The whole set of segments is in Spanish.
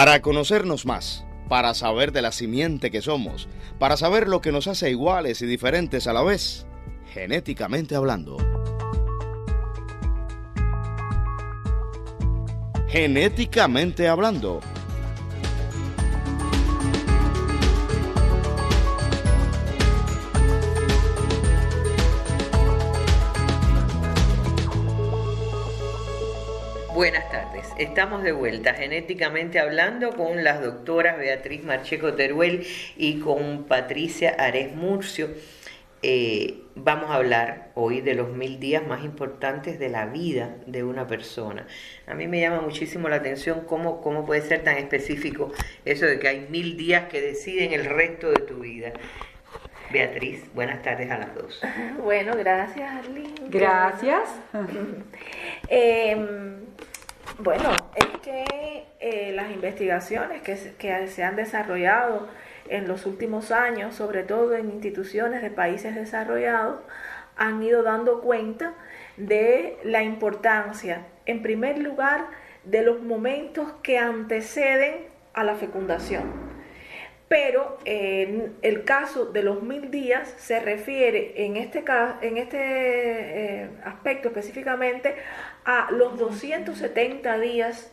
Para conocernos más, para saber de la simiente que somos, para saber lo que nos hace iguales y diferentes a la vez, genéticamente hablando. Genéticamente hablando. Buenas tardes, estamos de vuelta genéticamente hablando con las doctoras Beatriz Marcheco Teruel y con Patricia Ares Murcio. Vamos a hablar hoy de los 1000 días más importantes de la vida de una persona. A mí me llama muchísimo la atención cómo puede ser tan específico eso de que hay 1000 días que deciden el resto de tu vida. Beatriz, buenas tardes a las dos. Bueno, gracias, Arlene. Gracias. Bueno, es que las investigaciones que se han desarrollado en los últimos años, sobre todo en instituciones de países desarrollados, han ido dando cuenta de la importancia, en primer lugar, de los momentos que anteceden a la fecundación. Pero en el caso de los 1000 días se refiere en este aspecto específicamente a los 270 días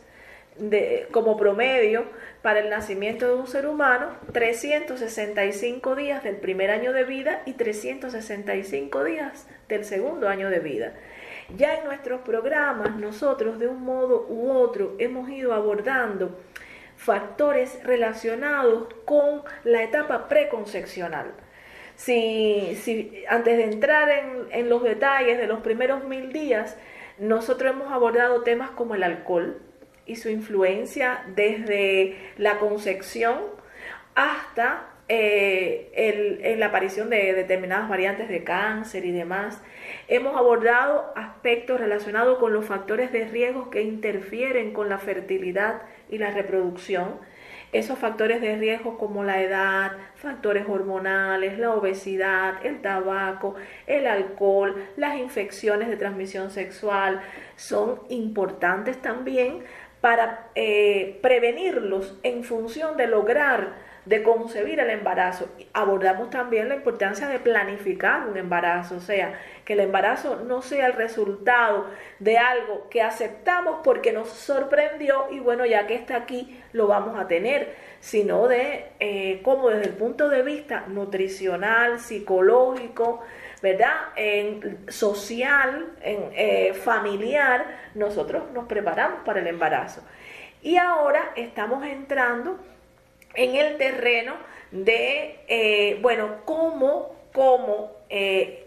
como promedio para el nacimiento de un ser humano, 365 días del primer año de vida y 365 días del segundo año de vida. Ya en nuestros programas nosotros de un modo u otro hemos ido abordando factores relacionados con la etapa preconcepcional. Si antes de entrar en los detalles de los primeros 1000 días, nosotros hemos abordado temas como el alcohol y su influencia desde la concepción hasta en la aparición de determinadas variantes de cáncer y demás. Hemos abordado aspectos relacionados con los factores de riesgo que interfieren con la fertilidad y la reproducción. Esos factores de riesgo como la edad, factores hormonales, la obesidad, el tabaco, el alcohol, las infecciones de transmisión sexual son importantes también para prevenirlos en función de lograr de concebir el embarazo. Abordamos también la importancia de planificar un embarazo, o sea, que el embarazo no sea el resultado de algo que aceptamos porque nos sorprendió y bueno, ya que está aquí, lo vamos a tener, sino de cómo desde el punto de vista nutricional, psicológico, ¿verdad? Social, familiar, nosotros nos preparamos para el embarazo. Y ahora estamos entrando en el terreno de, cómo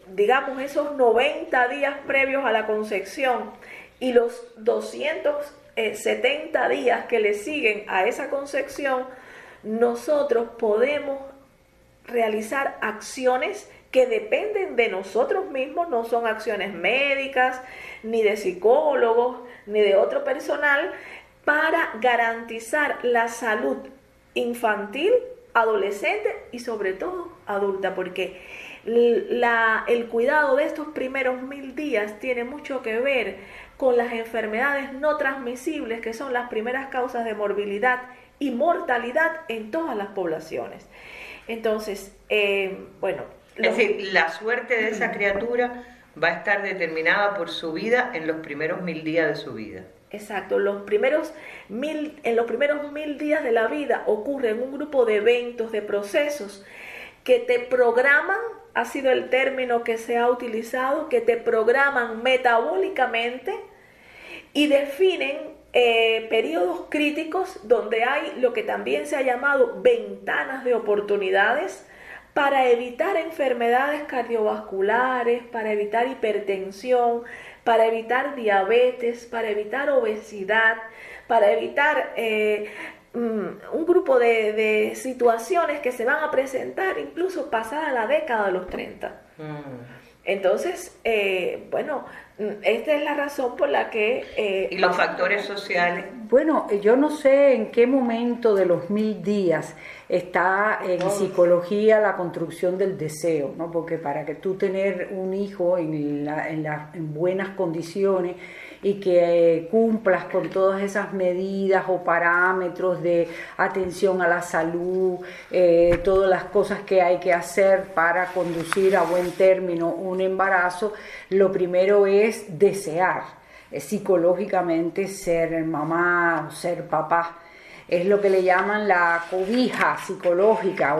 digamos, esos 90 días previos a la concepción y los 270 días que le siguen a esa concepción, nosotros podemos realizar acciones que dependen de nosotros mismos, no son acciones médicas, ni de psicólogos, ni de otro personal, para garantizar la salud infantil, adolescente y sobre todo adulta, porque el cuidado de estos primeros 1000 días tiene mucho que ver con las enfermedades no transmisibles, que son las primeras causas de morbilidad y mortalidad en todas las poblaciones. Entonces, es decir, la suerte de esa criatura va a estar determinada por su vida en los primeros 1000 días de su vida. Exacto, en los primeros 1000 días de la vida ocurren un grupo de eventos, de procesos que te programan, ha sido el término que se ha utilizado, que te programan metabólicamente y definen periodos críticos donde hay lo que también se ha llamado ventanas de oportunidades para evitar enfermedades cardiovasculares, para evitar hipertensión, para evitar diabetes, para evitar obesidad, para evitar un grupo de situaciones que se van a presentar incluso pasada la década de los 30. Entonces, esta es la razón por la que... ¿Y los factores sociales? Bueno, yo no sé en qué momento de los 1000 días está en psicología la construcción del deseo, ¿no? Porque para que tú tener un hijo en buenas condiciones y que cumplas con todas esas medidas o parámetros de atención a la salud, todas las cosas que hay que hacer para conducir a buen término un embarazo, lo primero es desear psicológicamente ser mamá o ser papá. Es lo que le llaman la cobija psicológica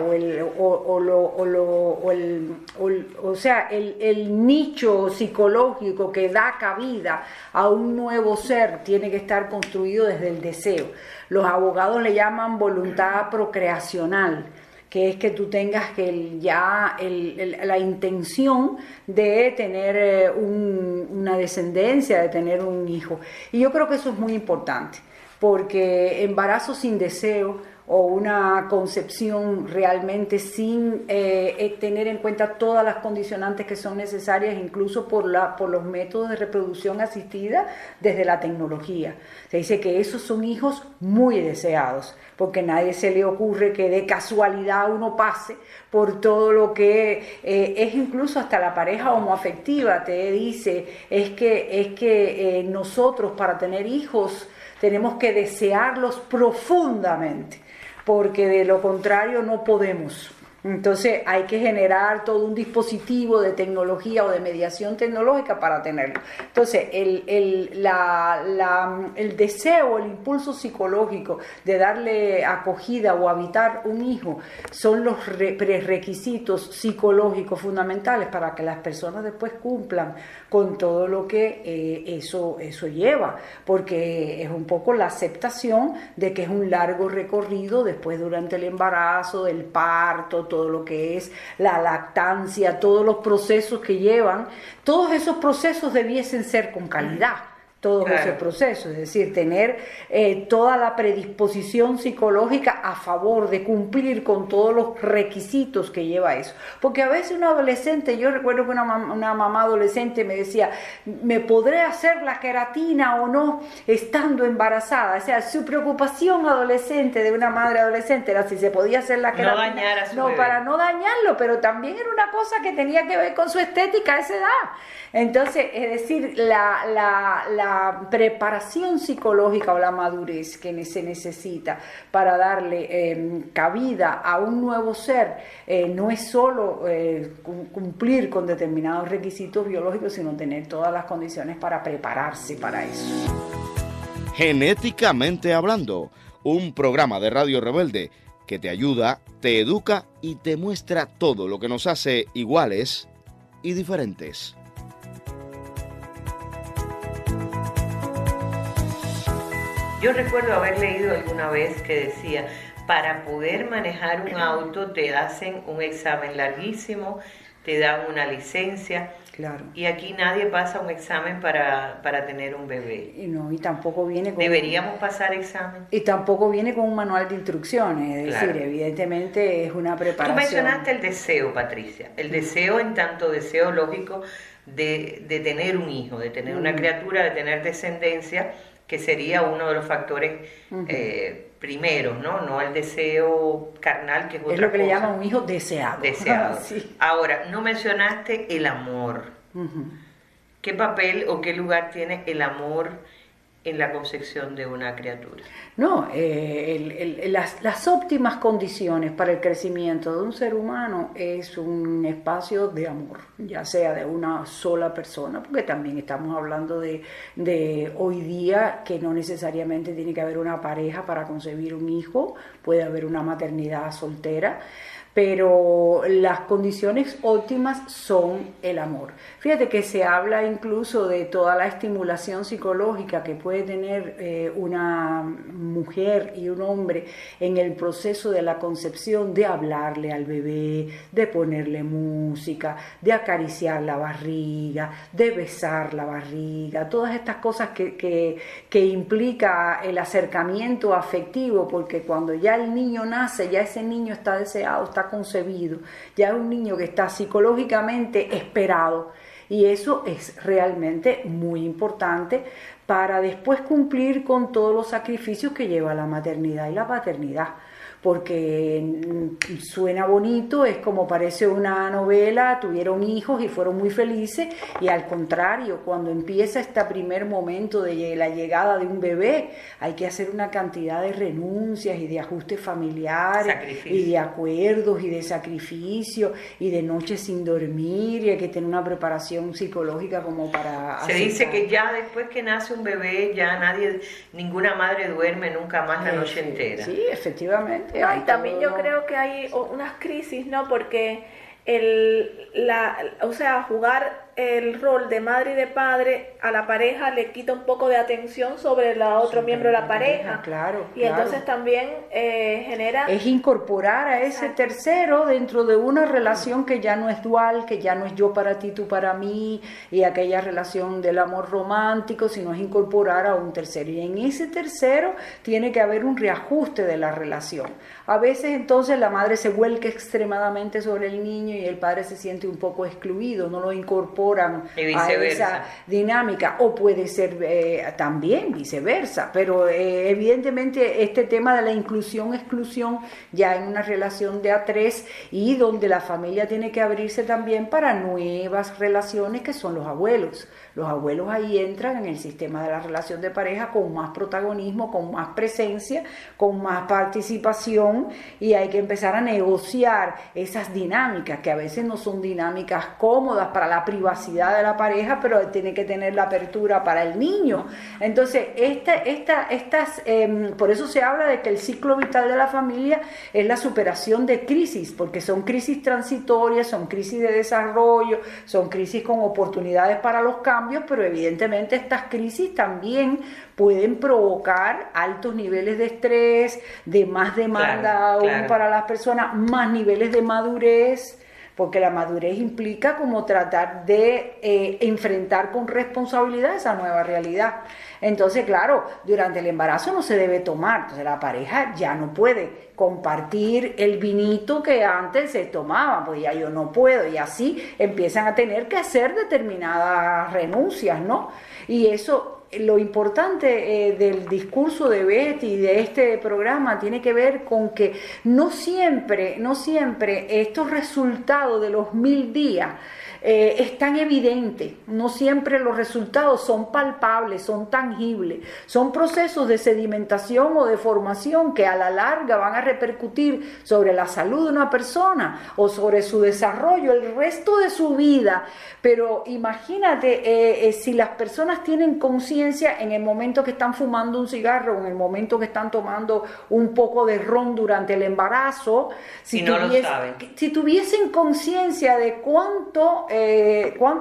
el nicho psicológico que da cabida a un nuevo ser tiene que estar construido desde el deseo. Los abogados le llaman voluntad procreacional, que es que tú tengas la intención de tener una descendencia, de tener un hijo. Y yo creo que eso es muy importante, porque embarazo sin deseo o una concepción realmente sin tener en cuenta todas las condicionantes que son necesarias, incluso por los métodos de reproducción asistida desde la tecnología. Se dice que esos son hijos muy deseados, porque nadie se le ocurre que de casualidad uno pase por todo lo que es, incluso hasta la pareja homoafectiva te dice, es que nosotros para tener hijos tenemos que desearlos profundamente, porque de lo contrario no podemos. Entonces hay que generar todo un dispositivo de tecnología o de mediación tecnológica para tenerlo. Entonces el deseo, el impulso psicológico de darle acogida o habitar un hijo son los prerequisitos psicológicos fundamentales para que las personas después cumplan con todo lo que eso lleva, porque es un poco la aceptación de que es un largo recorrido después durante el embarazo, del parto, todo lo que es la lactancia, todos los procesos que llevan. Todos esos procesos debiesen ser con calidad, todos esos procesos, es decir, tener toda la predisposición psicológica a favor de cumplir con todos los requisitos que lleva eso. Porque a veces un adolescente, yo recuerdo que una mamá adolescente me decía, ¿me podré hacer la queratina o no estando embarazada? O sea, su preocupación adolescente de una madre adolescente era si se podía hacer la queratina. No dañar a su bebé. Para no dañarlo, pero también era una cosa que tenía que ver con su estética a esa edad. Entonces, es decir, la preparación psicológica o la madurez que se necesita para darle cabida a un nuevo ser no es solo cumplir con determinados requisitos biológicos, sino tener todas las condiciones para prepararse para eso. Genéticamente Hablando, un programa de Radio Rebelde que te ayuda, te educa y te muestra todo lo que nos hace iguales y diferentes. Yo recuerdo haber leído alguna vez que decía, para poder manejar un auto te hacen un examen larguísimo, te dan una licencia. Claro. Y aquí nadie pasa un examen para tener un bebé. Y tampoco viene con... ¿Deberíamos pasar examen? Y tampoco viene con un manual de instrucciones, es decir, evidentemente es una preparación. Tú mencionaste el deseo, Patricia, el deseo en tanto deseo lógico de tener un hijo, de tener una criatura, de tener descendencia, que sería uno de los factores primeros, ¿no? No el deseo carnal, que es otra cosa. Es lo que le llaman un hijo deseado. Deseado. Sí. Ahora, no mencionaste el amor. ¿Qué papel o qué lugar tiene el amor en la concepción de una criatura? No, las óptimas condiciones para el crecimiento de un ser humano es un espacio de amor, ya sea de una sola persona, porque también estamos hablando de hoy día que no necesariamente tiene que haber una pareja para concebir un hijo, puede haber una maternidad soltera, pero las condiciones óptimas son el amor. Fíjate que se habla incluso de toda la estimulación psicológica que puede tener una mujer y un hombre en el proceso de la concepción, de hablarle al bebé, de ponerle música, de acariciar la barriga, de besar la barriga, todas estas cosas que implica el acercamiento afectivo, porque cuando ya el niño nace, ya ese niño está deseado, está concebido, ya es un niño que está psicológicamente esperado, y eso es realmente muy importante para después cumplir con todos los sacrificios que lleva la maternidad y la paternidad, porque suena bonito, es como parece una novela, tuvieron hijos y fueron muy felices, y al contrario, cuando empieza este primer momento de la llegada de un bebé, hay que hacer una cantidad de renuncias y de ajustes familiares, y de acuerdos y de sacrificios y de noches sin dormir, y hay que tener una preparación psicológica como para se dice que ya después que nace un bebé ya ninguna madre duerme nunca más la noche entera. Sí, efectivamente. No, y también yo creo que hay unas crisis, ¿no? Porque jugar el rol de madre y de padre a la pareja le quita un poco de atención sobre el otro miembro de la pareja. Claro. Entonces también genera... Es incorporar a ese tercero dentro de una relación que ya no es dual, que ya no es yo para ti, tú para mí, y aquella relación del amor romántico, sino es incorporar a un tercero. Y en ese tercero tiene que haber un reajuste de la relación. A veces entonces la madre se vuelca extremadamente sobre el niño y el padre se siente un poco excluido, no lo incorporan a esa dinámica, o puede ser también viceversa, pero evidentemente este tema de la inclusión-exclusión ya en una relación de A3, y donde la familia tiene que abrirse también para nuevas relaciones que son los abuelos. Los abuelos ahí entran en el sistema de la relación de pareja con más protagonismo, con más presencia, con más participación, y hay que empezar a negociar esas dinámicas que a veces no son dinámicas cómodas para la privacidad de la pareja, pero tiene que tener la apertura para el niño. Entonces, por eso se habla de que el ciclo vital de la familia es la superación de crisis, porque son crisis transitorias, son crisis de desarrollo, son crisis con oportunidades para los cambios, pero evidentemente estas crisis también pueden provocar altos niveles de estrés, de más demanda aún para las personas, más niveles de madurez, porque la madurez implica como tratar de enfrentar con responsabilidad esa nueva realidad. Entonces, claro, durante el embarazo no se debe tomar, entonces la pareja ya no puede compartir el vinito que antes se tomaba, pues ya yo no puedo, y así empiezan a tener que hacer determinadas renuncias, ¿no? Y eso... Lo importante del discurso de Betty y de este programa tiene que ver con que no siempre estos resultados de los 1000 días es tan evidente, no siempre los resultados son palpables, son tangibles, son procesos de sedimentación o de formación que a la larga van a repercutir sobre la salud de una persona o sobre su desarrollo el resto de su vida. Pero imagínate si las personas tienen conciencia en el momento que están fumando un cigarro o en el momento que están tomando un poco de ron durante el embarazo, si tuviesen conciencia de cuánto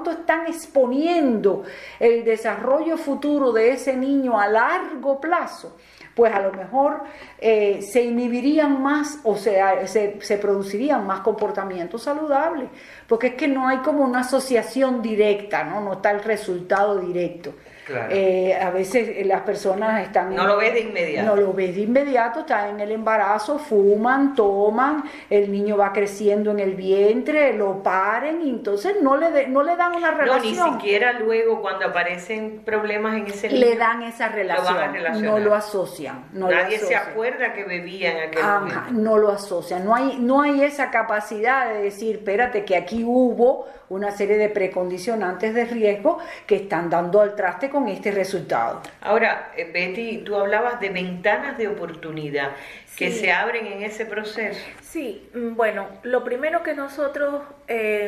están exponiendo el desarrollo futuro de ese niño a largo plazo, pues a lo mejor se inhibirían más, o sea, se producirían más comportamientos saludables, porque es que no hay como una asociación directa, no está el resultado directo. Claro. A veces las personas están... No lo ves de inmediato. No lo ves de inmediato, están en el embarazo, fuman, toman, el niño va creciendo en el vientre, lo paren, y entonces no le dan una relación. No, ni siquiera luego cuando aparecen problemas en ese niño. Le dan esa relación, no lo asocian. Nadie se acuerda que bebía en aquel momento. No lo asocian, no hay esa capacidad de decir, espérate, que aquí hubo una serie de precondicionantes de riesgo que están dando al traste con este resultado. Ahora, Betty, tú hablabas de ventanas de oportunidad que se abren en ese proceso. Sí, bueno, lo primero que nosotros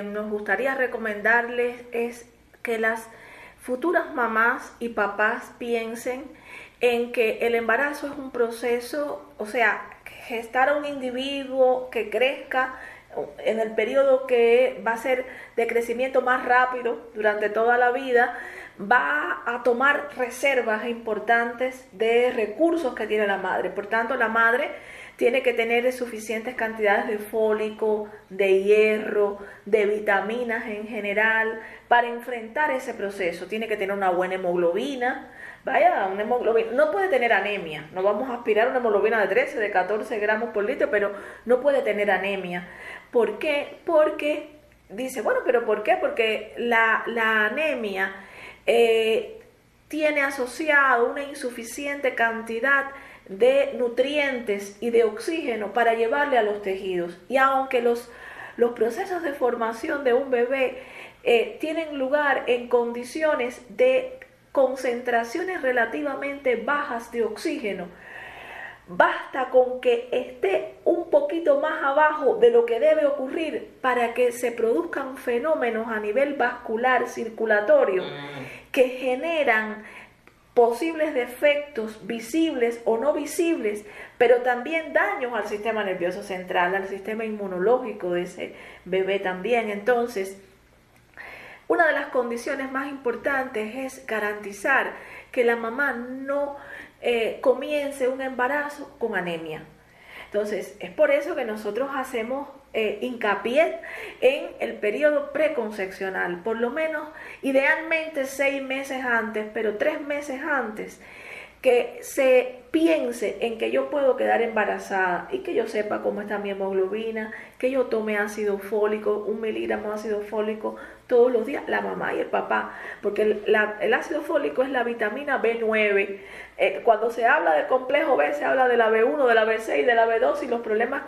nos gustaría recomendarles es que las futuras mamás y papás piensen en que el embarazo es un proceso, o sea, gestar a un individuo que crezca en el periodo que va a ser de crecimiento más rápido durante toda la vida, va a tomar reservas importantes de recursos que tiene la madre. Por tanto, la madre tiene que tener suficientes cantidades de fólico, de hierro, de vitaminas en general para enfrentar ese proceso. Tiene que tener una buena hemoglobina. Una hemoglobina, no puede tener anemia, no vamos a aspirar a una hemoglobina de 13, de 14 gramos por litro, pero no puede tener anemia. ¿Por qué? Porque, dice, bueno, pero ¿por qué? Porque la anemia tiene asociado una insuficiente cantidad de nutrientes y de oxígeno para llevarle a los tejidos. Y aunque los procesos de formación de un bebé tienen lugar en condiciones de concentraciones relativamente bajas de oxígeno, basta con que esté un poquito más abajo de lo que debe ocurrir para que se produzcan fenómenos a nivel vascular, circulatorio, que generan posibles defectos visibles o no visibles, pero también daños al sistema nervioso central, al sistema inmunológico de ese bebé también. Entonces, una de las condiciones más importantes es garantizar que la mamá no comience un embarazo con anemia. Entonces, es por eso que nosotros hacemos hincapié en el periodo preconcepcional, por lo menos idealmente 6 meses antes, pero 3 meses antes, que se piense en que yo puedo quedar embarazada y que yo sepa cómo está mi hemoglobina, que yo tome ácido fólico, 1 miligramo de ácido fólico todos los días, la mamá y el papá, porque el ácido fólico es la vitamina B9. Cuando se habla del complejo B, se habla de la B1, de la B6, de la B2 y los problemas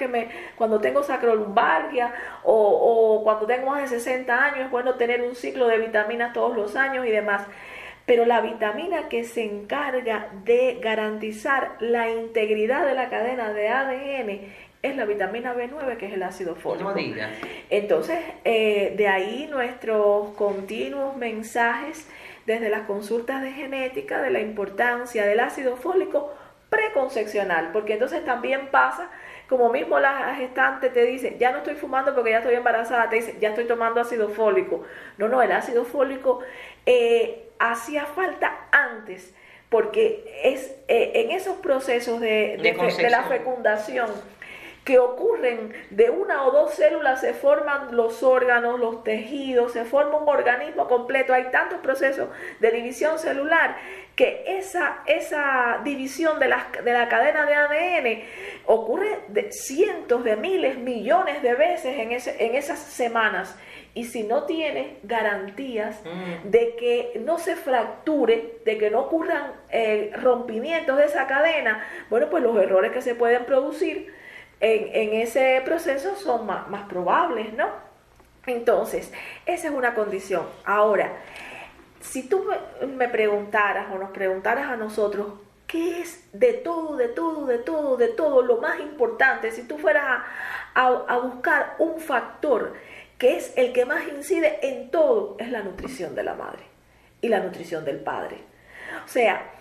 cuando tengo sacrolumbalgia o cuando tengo más de 60 años, es bueno tener un ciclo de vitaminas todos los años y demás. Pero la vitamina que se encarga de garantizar la integridad de la cadena de ADN es la vitamina B9, que es el ácido fólico. No digas. Entonces, de ahí nuestros continuos mensajes desde las consultas de genética de la importancia del ácido fólico preconcepcional, porque entonces también pasa, como mismo la gestante te dice, ya no estoy fumando porque ya estoy embarazada, te dice, ya estoy tomando ácido fólico. No, el ácido fólico hacía falta antes, porque es en esos procesos de la fecundación que ocurren de 1 o 2 células, se forman los órganos, los tejidos, se forma un organismo completo. Hay tantos procesos de división celular que esa división de la cadena de ADN ocurre de cientos de miles, millones de veces en esas semanas. Y si no tiene garantías de que no se fracture, de que no ocurran rompimientos de esa cadena, bueno, pues los errores que se pueden producir en ese proceso son más probables, ¿no? Entonces, esa es una condición. Ahora, si tú me preguntaras o nos preguntaras a nosotros, ¿qué es de todo lo más importante? Si tú fueras a buscar un factor que es el que más incide en todo, es la nutrición de la madre y la nutrición del padre. O sea,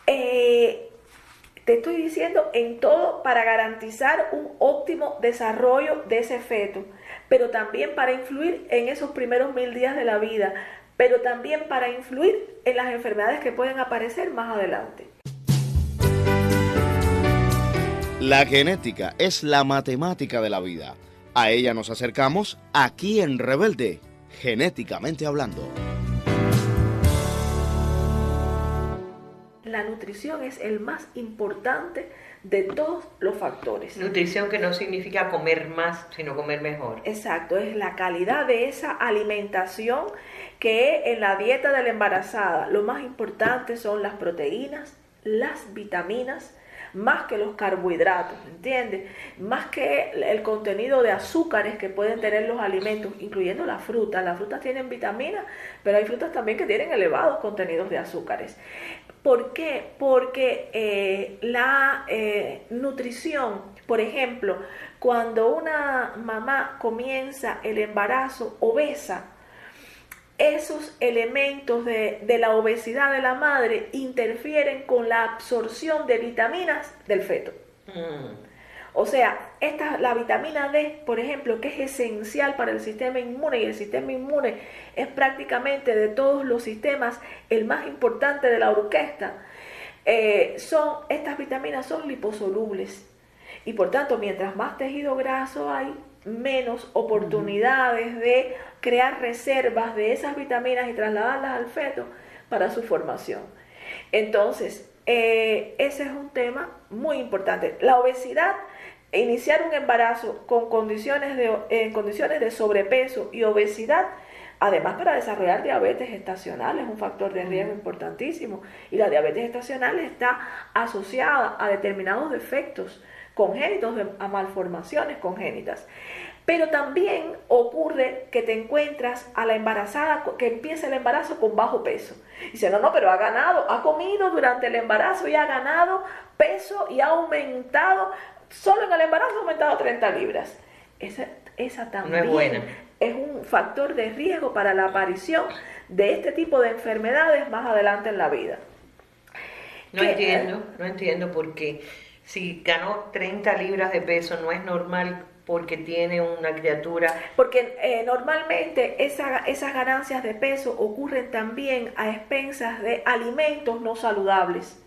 te estoy diciendo en todo para garantizar un óptimo desarrollo de ese feto, pero también para influir en esos primeros 1000 días de la vida, pero también para influir en las enfermedades que pueden aparecer más adelante. La genética es la matemática de la vida. A ella nos acercamos aquí en Rebelde, genéticamente hablando. La nutrición es el más importante de todos los factores. Nutrición que no significa comer más, sino comer mejor. Exacto, es la calidad de esa alimentación que en la dieta de la embarazada lo más importante son las proteínas, las vitaminas, más que los carbohidratos, ¿entiendes? Más que el contenido de azúcares que pueden tener los alimentos, incluyendo la fruta. Las frutas tienen vitaminas, pero hay frutas también que tienen elevados contenidos de azúcares. ¿Por qué? Porque la nutrición, por ejemplo, cuando una mamá comienza el embarazo obesa, esos elementos de la obesidad de la madre interfieren con la absorción de vitaminas del feto. O sea, la vitamina D, por ejemplo, que es esencial para el sistema inmune, y el sistema inmune es prácticamente de todos los sistemas el más importante de la orquesta, estas vitaminas son liposolubles. Y por tanto, mientras más tejido graso hay, menos oportunidades de crear reservas de esas vitaminas y trasladarlas al feto para su formación. Entonces, ese es un tema muy importante. La obesidad, iniciar un embarazo con condiciones de sobrepeso y obesidad Además, para desarrollar diabetes gestacional es un factor de riesgo importantísimo, y la diabetes gestacional está asociada a determinados defectos congénitos, a malformaciones congénitas. Pero también ocurre que te encuentras a la embarazada que empieza el embarazo con bajo peso. Y dice, no, pero ha comido durante el embarazo y ha ganado peso y ha aumentado, solo en el embarazo ha aumentado 30 libras. Esa también no es buena. Es un factor de riesgo para la aparición de este tipo de enfermedades más adelante en la vida. No entiendo por qué. Si ganó 30 libras de peso, no es normal porque tiene una criatura. Porque normalmente esas ganancias de peso ocurren también a expensas de alimentos no saludables.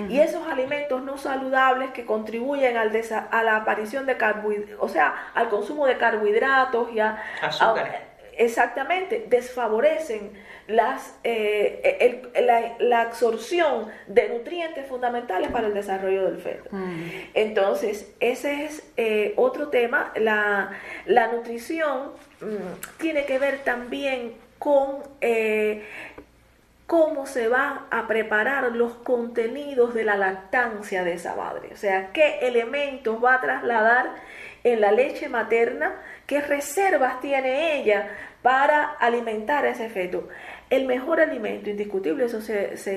Y esos alimentos no saludables que contribuyen a la aparición de carbohidratos, o sea, al consumo de carbohidratos y azúcar. Exactamente, desfavorecen la absorción de nutrientes fundamentales para el desarrollo del feto. Entonces, ese es otro tema. La nutrición tiene que ver también con cómo se van a preparar los contenidos de la lactancia de esa madre. O sea, qué elementos va a trasladar en la leche materna, qué reservas tiene ella para alimentar a ese feto. El mejor alimento, indiscutible, eso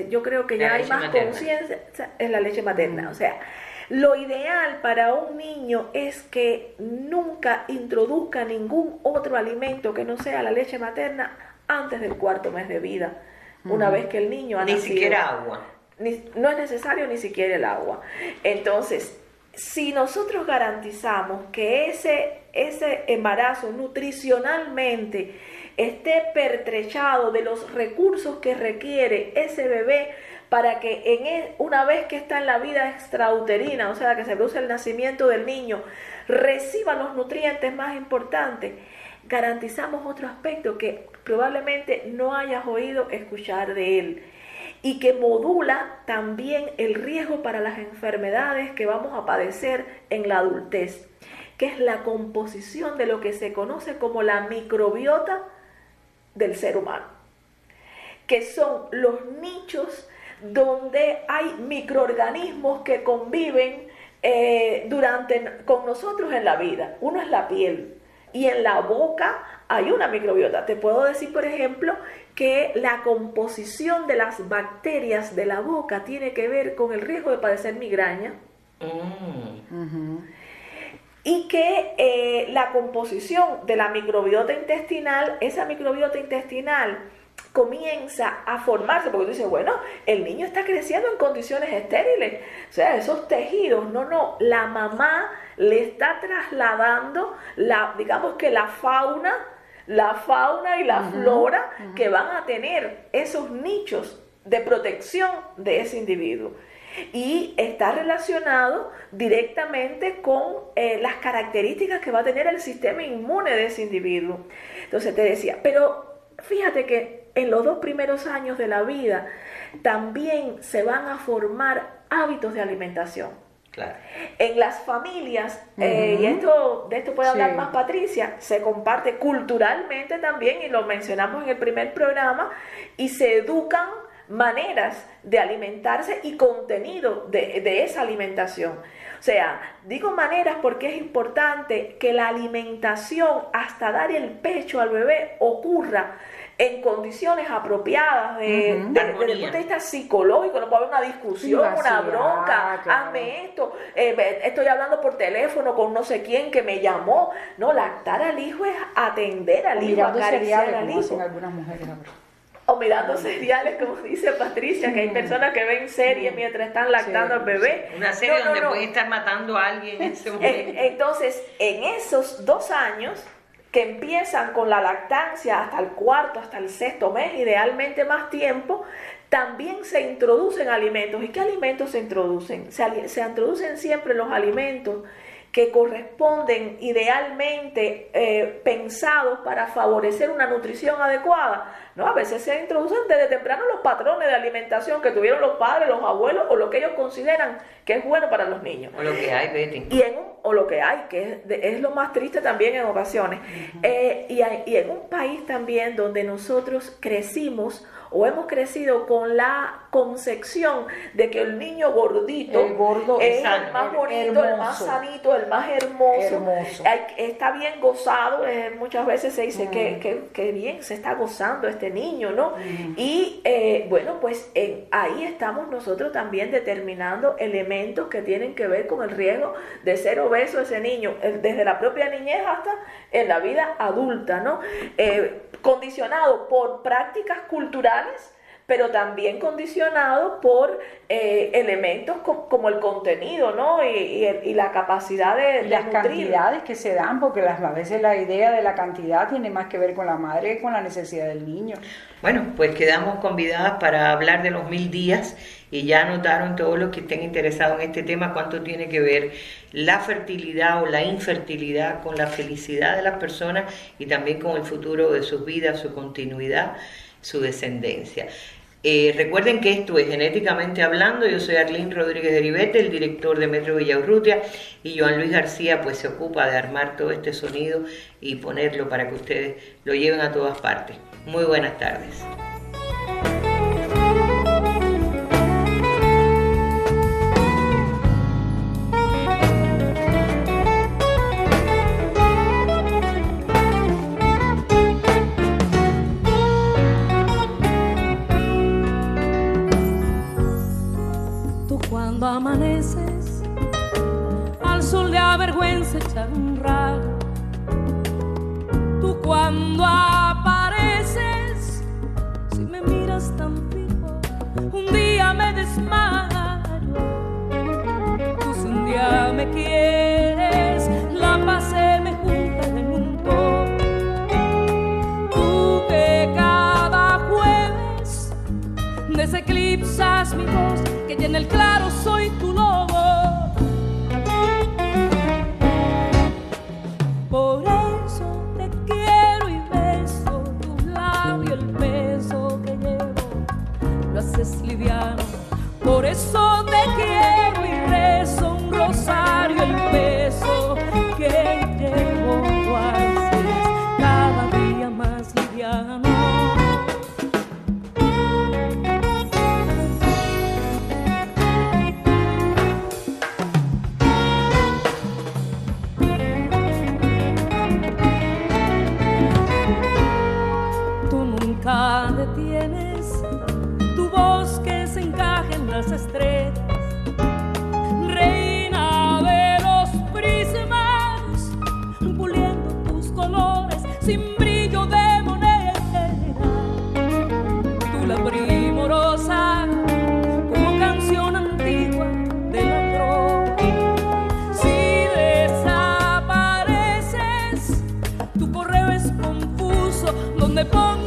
yo creo que ya hay más conciencia, es la leche materna. O sea, lo ideal para un niño es que nunca introduzca ningún otro alimento que no sea la leche materna antes del 4º mes de vida. Una vez que el niño ha nacido. Ni siquiera agua. No es necesario ni siquiera el agua. Entonces, si nosotros garantizamos que ese embarazo nutricionalmente esté pertrechado de los recursos que requiere ese bebé para que una vez que está en la vida extrauterina, o sea, que se produce el nacimiento del niño, reciba los nutrientes más importantes, garantizamos otro aspecto que probablemente no hayas oído escuchar de él y que modula también el riesgo para las enfermedades que vamos a padecer en la adultez, que es la composición de lo que se conoce como la microbiota del ser humano, que son los nichos donde hay microorganismos que conviven con nosotros en la vida. Uno es la piel, y en la boca hay una microbiota. Te puedo decir, por ejemplo, que la composición de las bacterias de la boca tiene que ver con el riesgo de padecer migraña. Y que la composición de la microbiota intestinal, esa microbiota intestinal comienza a formarse, porque tú dices, bueno, el niño está creciendo en condiciones estériles, o sea, esos tejidos, la mamá le está trasladando digamos que la fauna y la flora que van a tener esos nichos de protección de ese individuo. Y está relacionado directamente con las características que va a tener el sistema inmune de ese individuo. Entonces te decía, pero fíjate que en los 2 primeros años de la vida también se van a formar hábitos de alimentación. Claro. En las familias, y de esto puede hablar más Patricia, se comparte culturalmente también, y lo mencionamos en el primer programa, y se educan maneras de alimentarse y contenido de esa alimentación. O sea, digo maneras porque es importante que la alimentación hasta dar el pecho al bebé ocurra en condiciones apropiadas desde el punto de vista psicológico. No puede haber una discusión, una bronca, claro. Hazme esto, estoy hablando por teléfono con no sé quién que me llamó. No, lactar al hijo es atender al hijo, acariciar al hijo. Algunas mujeres ahora. O mirando seriales, como dice Patricia, que hay personas que ven series mientras están lactando al bebé. Una serie donde puede estar matando a alguien en ese momento. Entonces, en esos 2 años que empiezan con la lactancia hasta el 4º, hasta el 6º mes, idealmente más tiempo, también se introducen alimentos. ¿Y qué alimentos se introducen? Se introducen siempre los alimentos que corresponden idealmente pensados para favorecer una nutrición adecuada ¿no? A veces se introducen desde temprano los patrones de alimentación que tuvieron los padres, los abuelos, o lo que ellos consideran que es bueno para los niños. O lo que hay, Betty. O lo que hay, que es lo más triste también en ocasiones. Y en un país también donde nosotros crecimos o hemos crecido con la concepción de que el niño gordito el gordo es el más bonito, el más sanito, el más hermoso. Está bien gozado. Muchas veces se dice que bien se está gozando este niño, ¿no? Y bueno, pues ahí estamos nosotros también determinando elementos que tienen que ver con el riesgo de ser obeso ese niño, desde la propia niñez hasta en la vida adulta, ¿no? Condicionado por prácticas culturales, pero también condicionado por elementos como el contenido, ¿no? Y la capacidad de las nutrir. Cantidades que se dan, porque a veces la idea de la cantidad tiene más que ver con la madre que con la necesidad del niño. Bueno, pues quedamos convidadas para hablar de los 1000 días y ya notaron todos los que estén interesados en este tema cuánto tiene que ver la fertilidad o la infertilidad con la felicidad de las personas y también con el futuro de sus vidas, su continuidad, su descendencia. Recuerden que esto es Genéticamente Hablando. Yo soy Arlene Rodríguez de Ribete, el director de Metro Villaurrutia, y Joan Luis García pues se ocupa de armar todo este sonido y ponerlo para que ustedes lo lleven a todas partes. Muy buenas tardes. Cuando amaneces, al sol le avergüenza echar un rayo. Tú cuando apareces, si me miras tan fijo, un día me desmayo. Tú si un día me quieres, la paz se me junta en un todo. Tú que cada jueves deseclipsas mi voz, que en el claro soy tu lobo. Por eso te quiero y beso tus labios, el peso que llevo lo haces liviano. Por eso te quiero y rezo un rosario, el peso que llevo lo haces cada día más liviano. Detienes tu voz que se encaja en las estrellas, reina de los prismas, puliendo tus colores sin brillo de moneda. Tú la primorosa como canción antigua de la trova. Si desapareces, tu correo es confuso donde pongo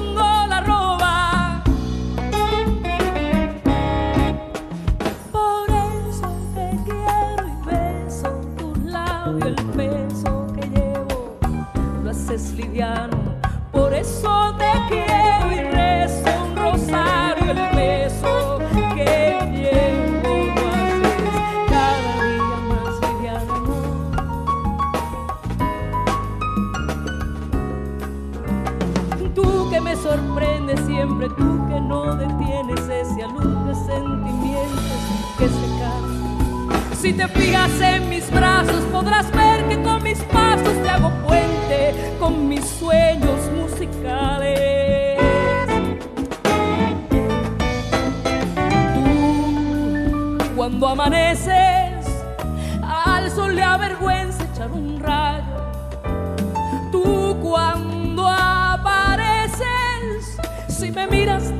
liviano. Por eso te quiero y rezo un rosario, el beso que llevo lo haces cada día más liviano. Tú que me sorprendes siempre, tú que no detienes ese alud de sentimientos que se caen. Si te fijas en mis brazos podrás ver que con mis pasos te hago puente con mis sueños musicales. Tú, cuando amaneces, al sol le avergüenza echar un rayo. Tú cuando apareces, si me miras